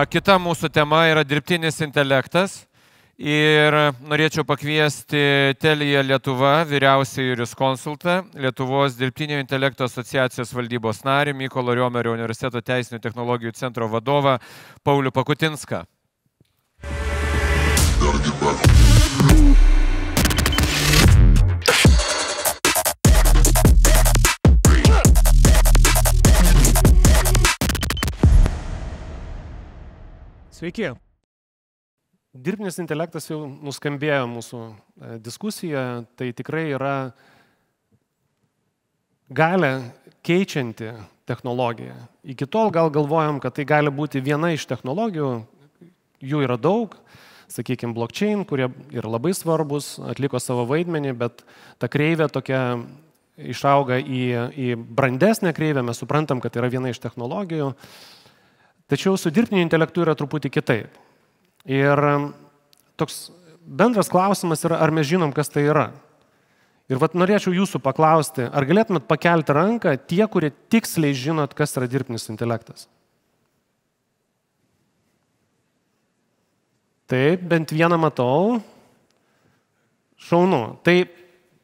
Kita mūsų tema yra dirbtinis intelektas. Ir norėčiau pakviesti Telia Lietuva vyriausiąjį juriskonsultą, Lietuvos dirbtinio intelekto asociacijos valdybos narį, Mykolo Riomerio universiteto teisinių technologijų centro vadovą Paulių Pakutinską. Sveiki. Dirbtinis intelektas jau nuskambėjo mūsų diskusijoje, tai tikrai yra galią keičianti technologija. Iki tol gal galvojom, kad tai gali būti viena iš technologijų, jų yra daug, sakykime, blockchain, kurie yra labai svarbus, atliko savo vaidmenį, bet ta kreivė tokia išauga į brandesnę kreivę, mes suprantam, kad yra viena iš technologijų, tačiau su dirbtiniu intelektu yra truputį kitaip. Ir toks bendras klausimas yra, ar mes žinom, kas tai yra. Ir norėčiau jūsų paklausti, ar galėtumėt pakelti ranką tie, kurie tiksliai žinot, kas yra dirbtinis intelektas? Taip, bent vieną matau. Šaunu. Tai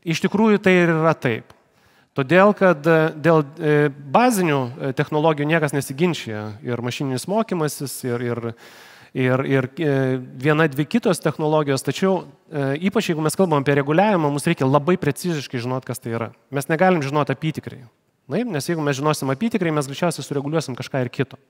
iš tikrųjų tai ir yra taip. Todėl, kad dėl bazinių technologijų niekas nesiginčia. Ir mašininis mokymasis, ir viena, dvi kitos technologijos, tačiau ypač jeigu mes kalbam apie reguliavimą, mums reikia labai preciziškai žinoti, kas tai yra. Mes negalim žinoti apytikrai. Nes jeigu mes žinosim apytikrai, mes greičiausiai sureguliuosim kažką ir kito.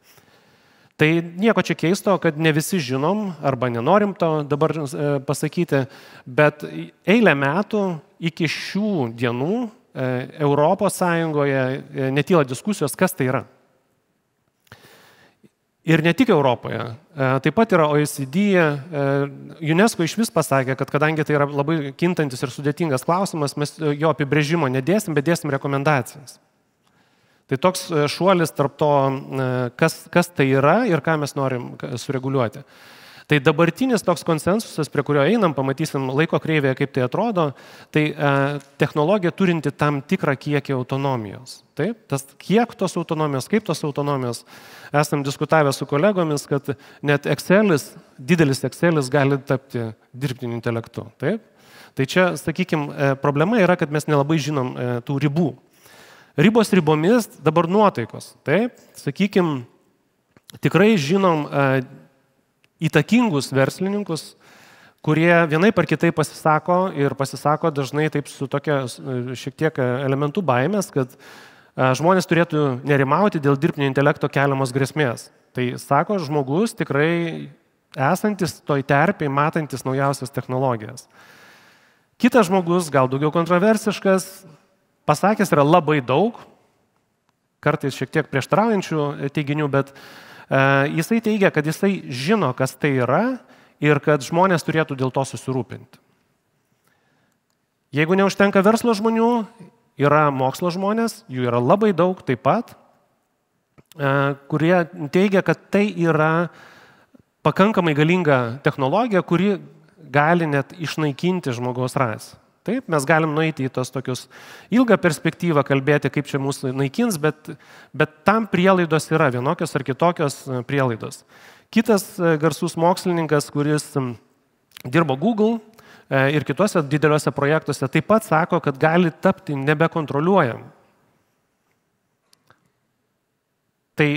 Tai nieko čia keisto, kad ne visi žinom arba nenorim to dabar pasakyti, bet eilę metų iki šių dienų Europos Sąjungoje netyla diskusijos, kas tai yra. Ir ne tik Europoje, taip pat yra OECD, UNESCO iš vis pasakė, kad kadangi tai yra labai kintantis ir sudėtingas klausimas, mes jo apibrėžimo nedėsim, bet dėsim rekomendacijas. Tai toks šuolis tarp to, kas tai yra ir ką mes norim sureguliuoti. Tai dabartinis toks konsensusas, prie kurio einam, pamatysim laiko kreivėje, kaip tai atrodo, tai technologija turinti tam tikrą kiekį autonomijos. Taip, tas kiek tos autonomijos, kaip tos autonomijos, esam diskutavę su kolegomis, kad net Excelis, didelis Excelis gali tapti dirbtiniu intelektu. Taip? Tai čia, sakykime, problema yra, kad mes nelabai žinom tų ribų. Ribos ribomis dabar nuotaikos. Taip? Sakykime, tikrai žinom įtakingus verslininkus, kurie vienaip ar kitaip pasisako ir pasisako dažnai taip su tokia šiek tiek elementų baimės, kad žmonės turėtų nerimauti dėl dirbtinio intelekto keliamos grėsmės. Tai sako žmogus tikrai esantis toj terpėj, matantis naujausias technologijas. Kitas žmogus, gal daugiau kontroversiškas, pasakęs yra labai daug, kartais šiek tiek prieštaraujančių teiginių, bet jisai teigia, kad jisai žino, kas tai yra ir kad žmonės turėtų dėl to susirūpinti. Jeigu neužtenka verslo žmonių, yra mokslo žmonės, jų yra labai daug taip pat, kurie teigia, kad tai yra pakankamai galinga technologija, kuri gali net išnaikinti žmogaus rasę. Taip, mes galim nueiti į tos tokius ilgą perspektyvą, kalbėti, kaip čia mūsų naikins, bet tam prielaidos yra, vienokios ar kitokios prielaidos. Kitas garsus mokslininkas, kuris dirbo Google ir kitose dideliuose projektuose, taip pat sako, kad gali tapti nebekontroliuojam. Tai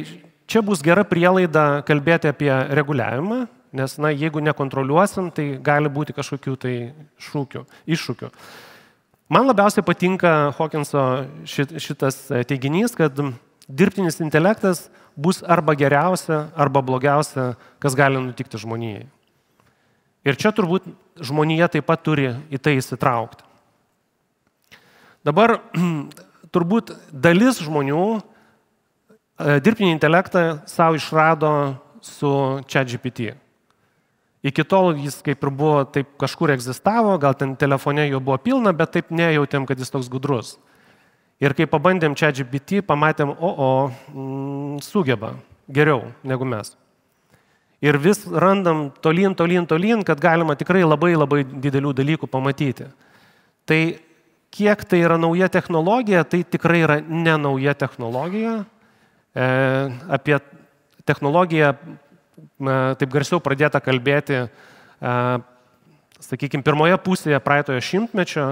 čia bus gera prielaida kalbėti apie reguliavimą, nes, jeigu nekontroliuosim, tai gali būti kažkokių tai iššūkių. Man labiausiai patinka Hawkinso šitas teiginys, kad dirbtinis intelektas bus arba geriausia, arba blogiausia, kas gali nutikti žmonijai. Ir čia turbūt žmonija taip pat turi į tai įsitraukti. Dabar turbūt dalis žmonių dirbtinį intelektą savo išrado su ChatGPT. Iki tol jis kaip ir buvo, taip kažkur egzistavo, gal ten telefone jo buvo pilna, bet taip nejautėm, kad jis toks gudrus. Ir kai pabandėm ChatGPT, pamatėm, sugeba geriau negu mes. Ir vis randam tolyn, kad galima tikrai labai didelių dalykų pamatyti. Tai kiek tai yra nauja technologija, tai tikrai yra ne nauja technologija. Apie technologiją taip garsiau pradėta kalbėti, sakykime, pirmoje pusėje praeitojo šimtmečio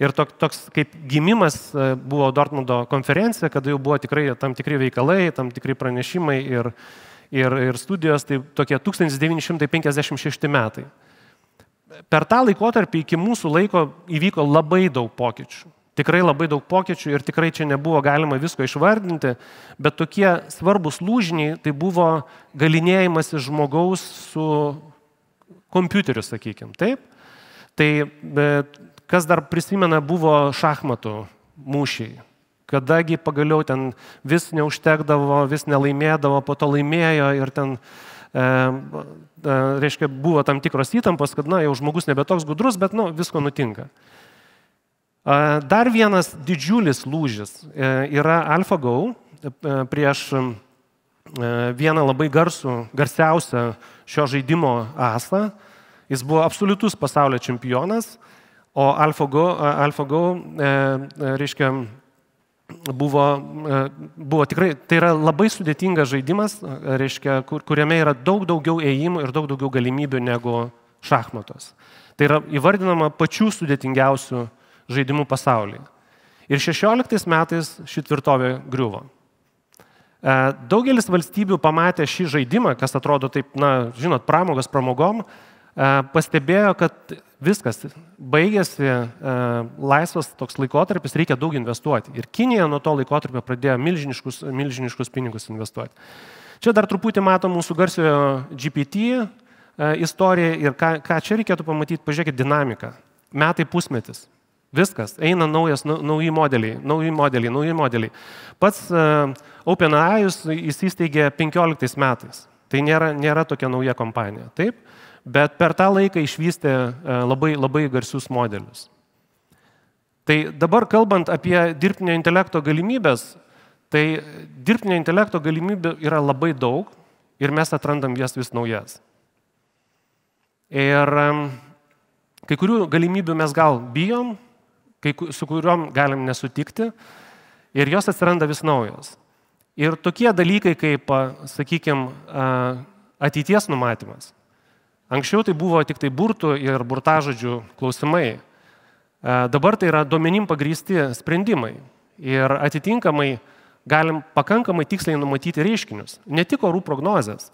ir toks kaip gimimas buvo Dortmundo konferencija, kada jau buvo tikrai tam tikri veikalai, tam tikri pranešimai ir studijos, tai tokie 1956 metai. Per tą laikotarpį iki mūsų laiko įvyko labai daug pokyčių. Tikrai labai daug pokyčių ir tikrai čia nebuvo galima visko išvardinti, bet tokie svarbus lūžiniai tai buvo galinėjimasis žmogaus su kompiuteriu, sakykime, taip? Tai kas dar prisimena buvo šachmatų mūšiai, kadagi pagaliau ten vis neužtekdavo, vis nelaimėdavo, po to laimėjo ir ten reiškia, buvo tam tikros įtampos, kad jau žmogus nebe toks gudrus, bet visko nutinka. Dar vienas didžiulis lūžis yra AlphaGo prieš vieną labai garsiausią šio žaidimo asą. Jis buvo absoliutus pasaulio čempionas, o AlphaGo reiškia, buvo tikrai, tai yra labai sudėtingas žaidimas, reiškia, kuriame yra daug daugiau ėjimų ir daug daugiau galimybių negu šachmatos. Tai yra įvardinama pačių sudėtingiausių žaidimų pasaulyje. Ir 16 metais ši tvirtovė griuvo. Daugelis valstybių pamatė šį žaidimą, kas atrodo taip, žinot, pramogas pramogom, pastebėjo, kad viskas, baigėsi laisvas toks laikotarpis, reikia daug investuoti. Ir Kinija nuo to laikotarpio pradėjo milžiniškus pinigus investuoti. Čia dar truputį matom mūsų garsiojo GPT istoriją ir ką čia reikėtų pamatyti, pažiūrėkit dinamiką. Metai pusmetis. Viskas, eina nauji modeliai. Pats OpenAI įsisteigė 15 metais. Tai nėra tokia nauja kompanija, taip? Bet per tą laiką išvystė labai garsius modelius. Tai dabar kalbant apie dirbtinio intelekto galimybės, tai dirbtinio intelekto galimybių yra labai daug ir mes atrandam jas vis naujas. Ir kai kurių galimybių mes gal bijom, su kuriuom galim nesutikti ir jos atsiranda vis naujos. Ir tokie dalykai kaip, sakykime, ateities numatymas. Anksčiau tai buvo tik tai burtų ir burtažodžių klausimai. Dabar tai yra duomenim pagrįsti sprendimai. Ir atitinkamai galim pakankamai tiksliai numatyti reiškinius. Ne tik orų prognozės.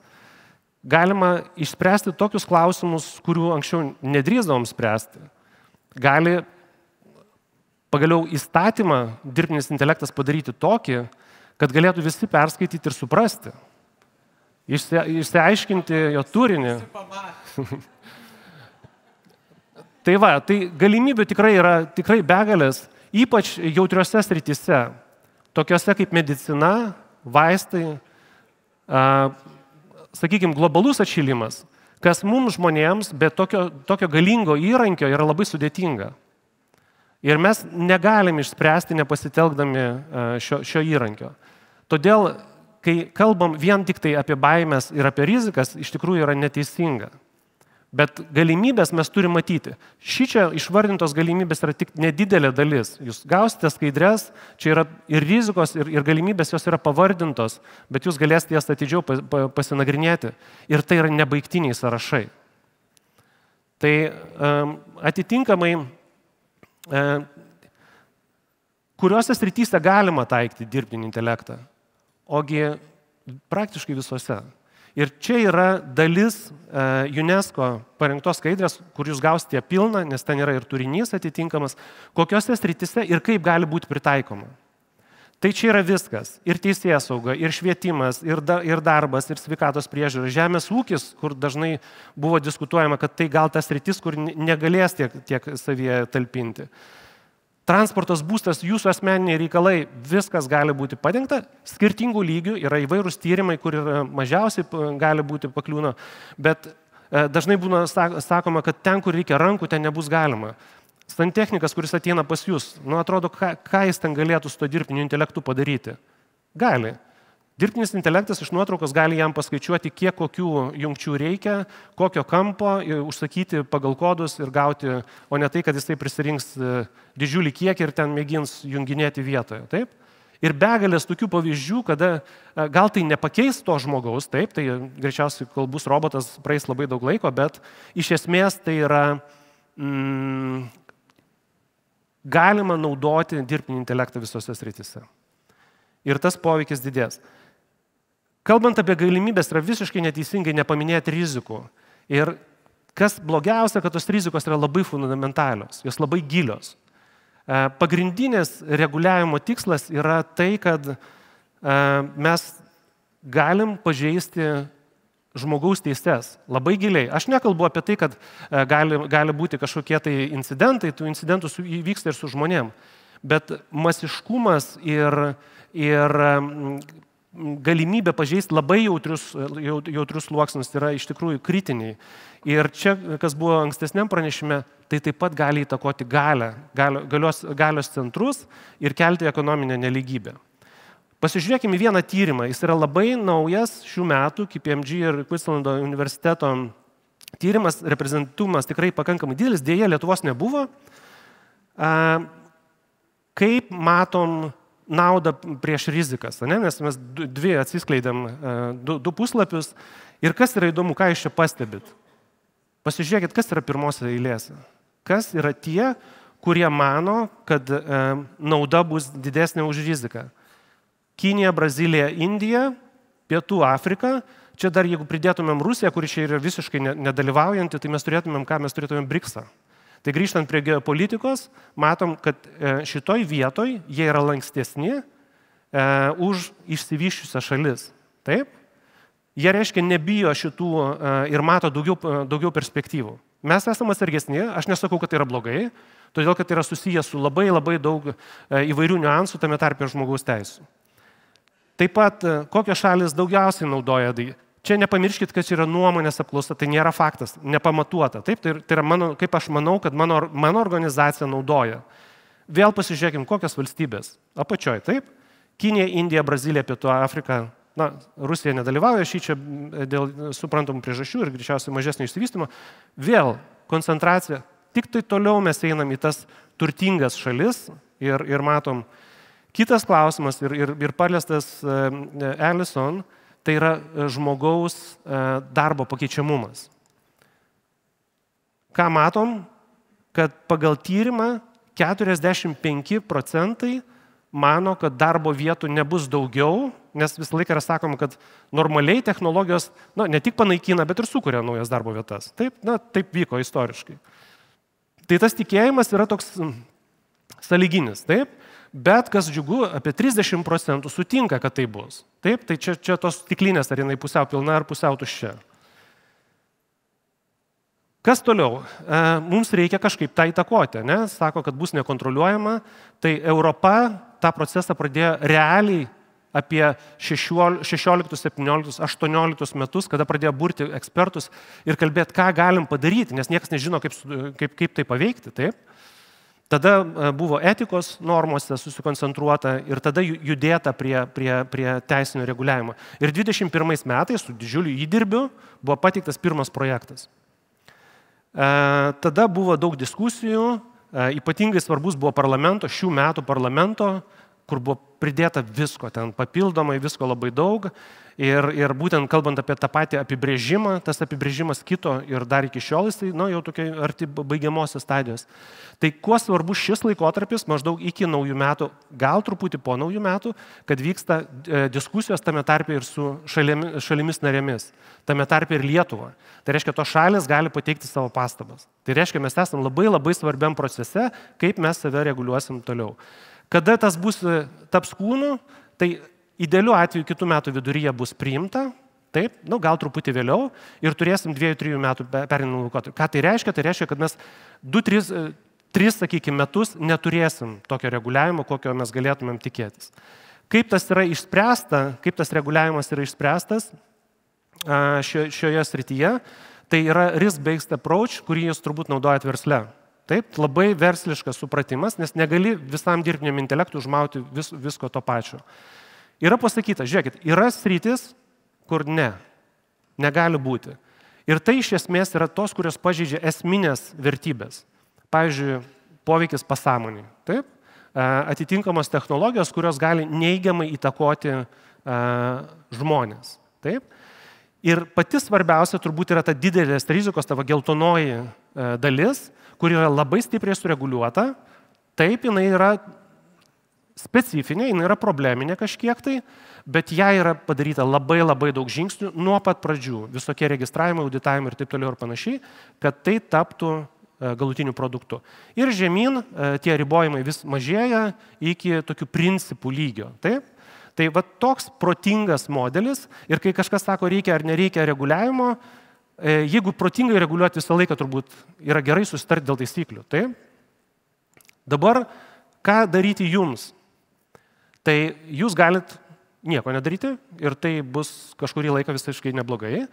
Galima išspręsti tokius klausimus, kurių anksčiau nedrįsdavom spręsti. Gali pagaliau įstatymą dirbtinis intelektas padaryti tokį, kad galėtų visi perskaityti ir suprasti. Išsiaiškinti jo turinį. Tai galimybių tikrai yra begalės, ypač jautriose srityse, tokiose kaip medicina, vaistai, sakykime, globalus atšilimas, kas mums žmonėms be tokio galingo įrankio yra labai sudėtinga. Ir mes negalim išspręsti nepasitelkdami šio įrankio. Todėl, kai kalbam vien tik tai apie baimės ir apie rizikas, iš tikrųjų yra neteisinga. Bet galimybės mes turime matyti. Šičia išvardintos galimybės yra tik nedidelė dalis. Jūs gausite skaidres, čia yra ir rizikos, ir galimybės jos yra pavardintos, bet jūs galėsite jas atidžiau pasinagrinėti. Ir tai yra nebaigtiniai sąrašai. Tai atitinkamai, kuriuose srityse galima taikyti dirbtinį intelektą, ogi praktiškai visose. Ir čia yra dalis UNESCO parengtos skaidrės, kur jūs gausite pilną, nes ten yra ir turinys atitinkamas, kokiose srityse ir kaip gali būti pritaikoma. Tai čia yra viskas. Ir teisėsauga, ir švietimas, ir darbas, ir sveikatos priežiūra. Žemės ūkis, kur dažnai buvo diskutuojama, kad tai gal tas sritis, kur negalės tiek savyje talpinti. Transportas, būstas, jūsų asmeniniai reikalai, viskas gali būti padengta. Skirtingų lygių yra įvairūs tyrimai, kur mažiausiai gali būti pakliūna, bet dažnai būna sakoma, kad ten, kur reikia rankų, ten nebus galima. Santechnikas, kuris ateina pas jūs, atrodo, ką jis ten galėtų su to dirbtiniu intelektu padaryti? Gali. Dirbtinis intelektas iš nuotraukos gali jam paskaičiuoti, kiek kokių jungčių reikia, kokio kampo, užsakyti pagal kodus ir gauti, o ne tai, kad jisai prisirinks didžiulį kiekį ir ten mėgins junginėti vietoje. Taip? Ir begalės tokių pavyzdžių, kada gal tai nepakeis to žmogaus, taip, tai greičiausiai, kol bus robotas, praeis labai daug laiko, bet iš esmės tai yra galima naudoti dirbtinį intelektą visose srityse. Ir tas poveikis didės. Kalbant apie galimybės, yra visiškai neteisingai nepaminėti rizikų. Ir kas blogiausia, kad tos rizikos yra labai fundamentalios, jos labai gilios. Pagrindinės reguliavimo tikslas yra tai, kad mes galim pažeisti žmogaus teises labai giliai. Aš nekalbu apie tai, kad gali būti kažkokie tai incidentai, tų incidentų įvyksta ir su žmonėm, bet masiškumas ir galimybė pažeisti labai jautrius sluoksnius yra iš tikrųjų kritiniai. Ir čia, kas buvo ankstesniam pranešime, tai taip pat gali įtakoti galios centrus ir kelti ekonominę nelygybę. Pasižiūrėkime vieną tyrimą. Jis yra labai naujas šių metų, KPMG ir Queenslando universiteto tyrimas, reprezentatumas tikrai pakankamai didelis, dėja Lietuvos nebuvo. Kaip matom naudą prieš rizikas, ne? Nes mes dvi atsiskleidėm, du puslapius. Ir kas yra įdomu, ką jūs čia pastebit? Pasižiūrėkit, kas yra pirmose eilėse. Kas yra tie, kurie mano, kad nauda bus didesnė už riziką. Kinija, Brazilija, Indija, Pietų Afrika. Čia dar jeigu pridėtumėm Rusiją, kuri čia yra visiškai nedalyvaujanti, tai mes turėtumėm ką? Mes turėtumėm BRICS-ą. Tai grįžtant prie geopolitikos, matom, kad šitoj vietoj jie yra lankstesni už išsivysčiusią šalis. Taip? Jie reiškia nebijo šitų ir mato daugiau perspektyvų. Mes esame atsargesni, aš nesakau, kad tai yra blogai, todėl kad tai yra susijęs su labai daug įvairių niuansų, tame tarpe ir žmogaus teisų. Taip pat, kokios šalis daugiausiai naudoja. Čia nepamirškit, kad čia yra nuomonės apklausa, tai nėra faktas, nepamatuota. Taip, tai yra kaip aš manau, kad mano organizacija naudoja. Vėl pasižiūrėkim, kokios valstybės. Apačioj, taip? Kinija, Indija, Brazilija, Pietų Afrika. Na, Rusija nedalyvauja čia dėl suprantamų priežasčių ir greičiausiai mažesnio išsivystymo. Vėl koncentracija. Tik tai toliau mes einam į tas turtingas šalis ir matom. Kitas klausimas ir paliestas Ellison, tai yra žmogaus darbo pakeičiamumas. Ką matom? Kad pagal tyrimą 45% mano, kad darbo vietų nebus daugiau, nes visą laiką yra sakoma, kad normaliai technologijos ne tik panaikina, bet ir sukuria naujas darbo vietas. Taip vyko istoriškai. Tai tas tikėjimas yra toks sąlyginis, taip? Bet kas džiugu, apie 30% sutinka, kad tai bus. Taip, tai čia tos stiklinės, ar jinai pusiau pilna, ar pusiau tuščia. Kas toliau? Mums reikia kažkaip tą įtakoti, ne? Sako, kad bus nekontroliuojama. Tai Europa tą procesą pradėjo realiai apie 16, 17, 18 metus, kada pradėjo burti ekspertus ir kalbėti, ką galim padaryti, nes niekas nežino, kaip tai paveikti. Taip? Tada buvo etikos normose susikoncentruota ir tada judėta prie teisinio reguliavimo. Ir 21 metais su didžiuliu įdirbiu buvo pateiktas pirmas projektas. Tada buvo daug diskusijų, ypatingai svarbus buvo šių metų parlamento, kur buvo pridėta visko, ten papildomai visko labai daug. Ir būtent kalbant apie tą patį apibrėžimą, tas apibrėžimas kito ir dar iki šiol jisai, jau tokia arti baigiamosios stadijos. Tai kuo svarbus šis laikotarpis, maždaug iki naujų metų, gal truputį po naujų metų, kad vyksta diskusijos tame tarpe ir su šalimis narėmis, tame tarpe ir Lietuva. Tai reiškia, tos šalis gali pateikti savo pastabas. Tai reiškia, mes esame labai svarbiam procese, kaip mes save reguliuosim toliau. Kada tas taps kūnu, tai idealiu atveju kitų metų viduryje bus priimta, taip, gal truputį vėliau, ir turėsim 2-3 metų pereinamą laikotarpį. Ką tai reiškia? Tai reiškia, kad mes 2-3, sakykime, metus neturėsim tokio reguliavimo, kokio mes galėtumėm tikėtis. Kaip tas yra išspręsta, kaip tas reguliavimas yra išspręstas šioje srityje, tai yra risk-based approach, kurį jūs turbūt naudojat versle. Taip, labai versliškas supratimas, nes negali visam dirbtiniam intelektui užmauti visko to pačio. Yra pasakyta, žiūrėkit, yra sritis, kur negali būti. Ir tai iš esmės yra tos, kurios pažeidžia esminės vertybės. Pavyzdžiui, poveikis pasąmonei. Taip? atitinkamos technologijos, kurios gali neigiamai įtakoti žmonės. Taip? Ir pati svarbiausia turbūt yra ta didelės rizikos, tavo geltonoji dalis, kuri yra labai stipriai sureguliuota. Taip, jinai yra specifinė, jinai yra probleminė kažkiek tai, bet ją yra padaryta labai daug žingsnių nuo pat pradžių, visokie registravimai, auditavimai ir taip toliau ir panašiai, kad tai taptų galutiniu produktu. Ir žemyn tie ribojimai vis mažėja iki tokių principų lygio. Taip? Tai va toks protingas modelis ir kai kažkas sako, reikia ar nereikia reguliavimo, jeigu protingai reguliuoti visą laiką turbūt yra gerai susitarti dėl taisyklių. Taip? Dabar, ką daryti jums? Tai jūs galit nieko nedaryti ir tai bus kažkurį laiką visiškai neblogai,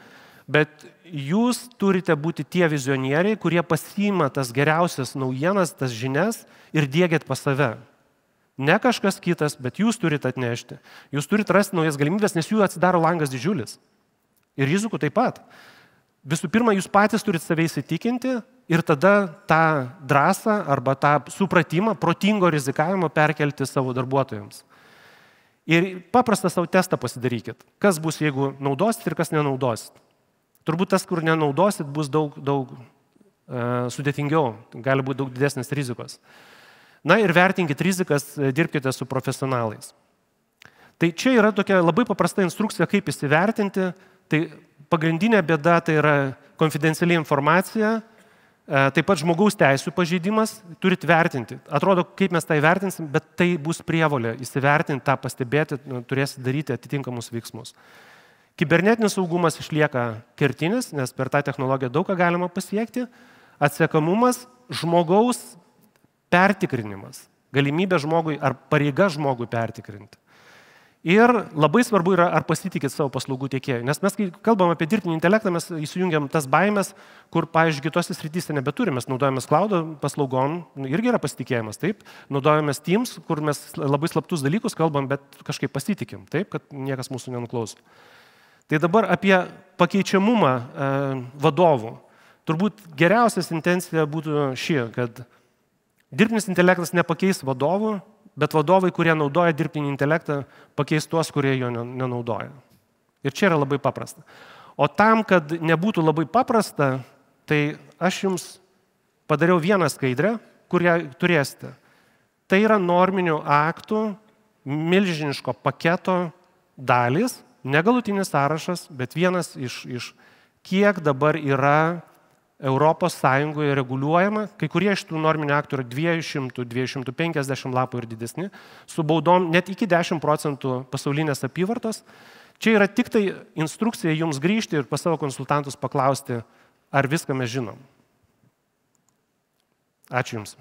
bet jūs turite būti tie vizionieriai, kurie pasiima tas geriausias naujienas, tas žinias ir dėgiat pas save. Ne kažkas kitas, bet jūs turite atnešti. Jūs turite rasti naujas galimybės, nes jų atsidaro langas didžiulis. Ir rizikų taip pat. Visų pirma, jūs patys turite save įsitikinti ir tada tą drąsą arba tą supratimą, protingo rizikavimo perkelti savo darbuotojams. Ir paprastą savo testą pasidarykit. Kas bus, jeigu naudosit ir kas nenaudosit. Turbūt tas, kur nenaudosit, bus daug sudėtingiau, gali būti daug didesnės rizikos. Na ir vertinkit rizikas, dirbkite su profesionalais. Tai čia yra tokia labai paprasta instrukcija, kaip įsivertinti. Tai pagrindinė bėda tai yra konfidenciali informacija, taip pat žmogaus teisų pažeidimas, turit vertinti. Atrodo, kaip mes tai vertinsim, bet tai bus prievolė įsivertinti, tą pastebėti, turėsit daryti atitinkamus veiksmus. Kibernetinis saugumas išlieka kertinis, nes per tą technologiją daug ką galima pasiekti. Atsekamumas, žmogaus pertikrinimas, galimybė žmogui ar pareiga žmogui pertikrinti. Ir labai svarbu yra, ar pasitikit savo paslaugų tiekėjų. Nes mes, kai kalbam apie dirbtinį intelektą, mes įsijungiam tas baimės, kur, pavyzdžiui, kitose srityse nebeturime. Mes naudojamės cloudo paslaugom, irgi yra pasitikėjimas, taip. Naudojamės Teams, kur mes labai slaptus dalykus kalbam, bet kažkaip pasitikim, taip, kad niekas mūsų nenuklauso. Tai dabar apie pakeičiamumą vadovų. Turbūt geriausias intencija būtų ši, kad dirbtinis intelektas nepakeis vadovų, bet vadovai, kurie naudoja dirbtinį intelektą, pakeis tuos, kurie jo nenaudoja. Ir čia yra labai paprasta. O tam, kad nebūtų labai paprasta, tai aš jums padariau vieną skaidrę, kurią turėsite. Tai yra norminių aktų, milžiniško paketo dalis, negalutinis sąrašas, bet vienas iš kiek dabar yra Europos Sąjungoje reguliuojama, kai kurie iš tų norminių aktų yra 200-250 lapų ir didesni, su baudom net iki 10% pasaulinės apyvartos. Čia yra tik tai instrukcija jums grįžti ir pas savo konsultantus paklausti, ar viską mes žinom. Ačiū jums.